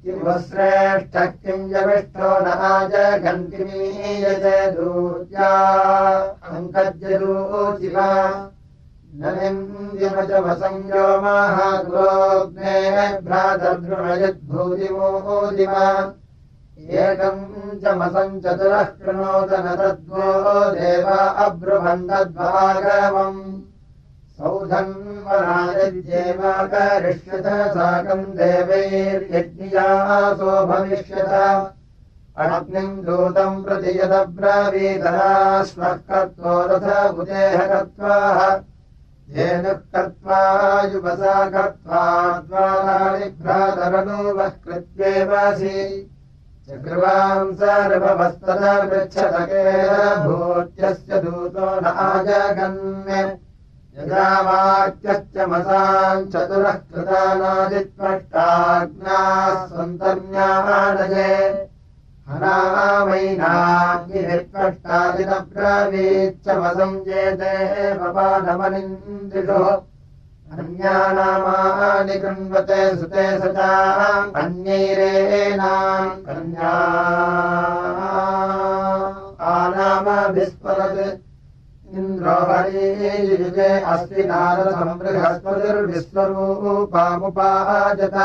किमुश्रेष्ठः किम् जविष्ठो न आजगन्तिमीयते दूत्या अङ्कज्यदूचिवा न निन्द्यमजमसंयो महाग्रोग्ने भ्रातर्दृणयद्भूतिमोदिमा एकम् चमसम् चतुरः कृणोत न तद्वो देवा अब्रुवन्दद्भागमम् सौधन्वनायद्येवाकरिष्यत साकम् देवैर्यज्ञियासो भविष्यत अग्निम् दूतम् प्रति यदब्रवीतरा स्वः कर्त्वो रथ बुधेह कर्त्वाः धेनुः कर्त्वा युवसा कर्त्वा द्वाराणि भ्रातरनुवः कृत्येवासि चक्रवाम् सर्ववस्तदा पृच्छतकेन भूत्यस्य दूतो न आजगन् यदा वाक्यश्च मसाम् चतुरः कृतानादित्वष्टाज्ञाः सन्तर्ण्यानये हनामैनाग्निर्त्वष्टादिनब्रवीच्चमसंजेते पपानमनिन्द्रिषो अन्यानामानि कृण्वते सुते सचाम् अन्यैरेणाम् कन्या आनामभिस्फुरत् इन्द्रो हरियुजे अस्ति नारदम् बृहस्पतिर्विश्वरूपामुपाजत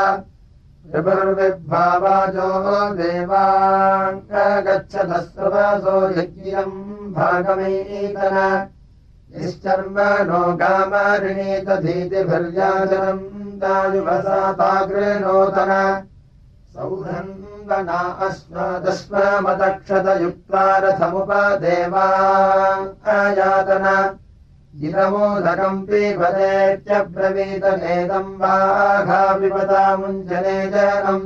ऋभुर्विद्भावाजो देवाङ्गच्छदस्रवसो यज्ञम् भागमैतन निश्चर्मणो गामऋणीतधीतिभिर्याचनम् दायुवसाताग्रेणोतन सौधन्वना अश्वदश्वमतक्षतयुक्त्वा रथमुपदेवा आयातन इदमोदकम् पीबदेत्यब्रवीतनेदम् वाघापिपतामुञ्जने जनम्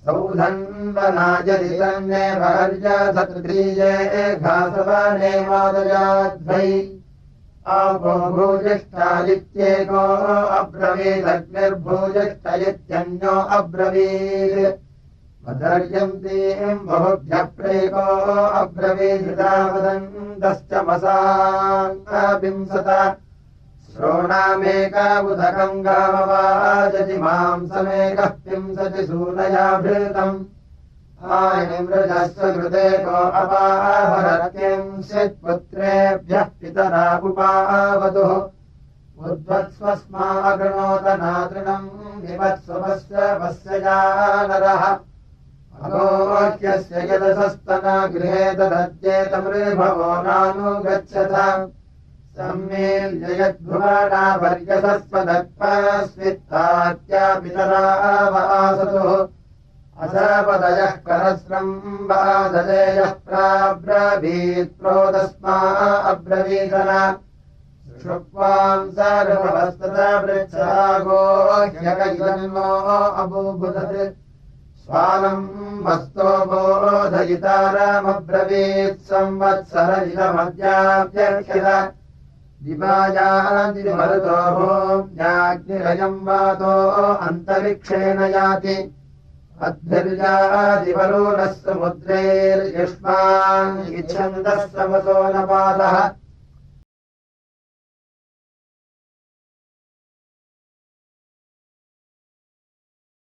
सौधन्वनायदितन्ने वर्यसतृतीये घासवने मादयाध्वै आपो भूजिष्ठादित्येको अब्रवीदग्निर्भूजिष्ठयित्यन्यो अब्रवीत् मदर्यन्तीम् बहुभ्यः प्रेको अब्रवीदितावदन्तश्च मसाङ्गविंसत श्रोणामेकाबुधकम् गामवाजति मांसमेकः पिंसति सूनयाभृतम् आयनिमृजस्व कृतेको अपाहरत्यंसित् पुत्रेभ्यः पितरा उपावतुः उद्वत्स्वस्मागृणोतनातृणम् विवत्स्वस्य वस्य जानरः अगोह्यस्य यदसस्तना गृहे ददद्येतमृभवो नानुगच्छथ सम्मेल्ययद्भुवना वर्यसस्वदक्पस्वित्तात्या पितरा वासतुः असपदयः करस्रम् बाधलेयः प्राब्रवीत् प्रोदस्मा अब्रवीतन शुक्वाम् सर्ववस्तदा पृच्छागो ह्यकैतन्नो अबूभुदत् स्वानम् वस्तो बोधयितारमब्रवीत् संवत्सर इदमद्याप्यर्क्षित दिवायादिमरुतो भूम्याग्निरयम् वातो अन्तरिक्षेण याति अद्भिर्यादिवरुणः समुद्रैर्युष्मान् इच्छन्दः समसो न पादः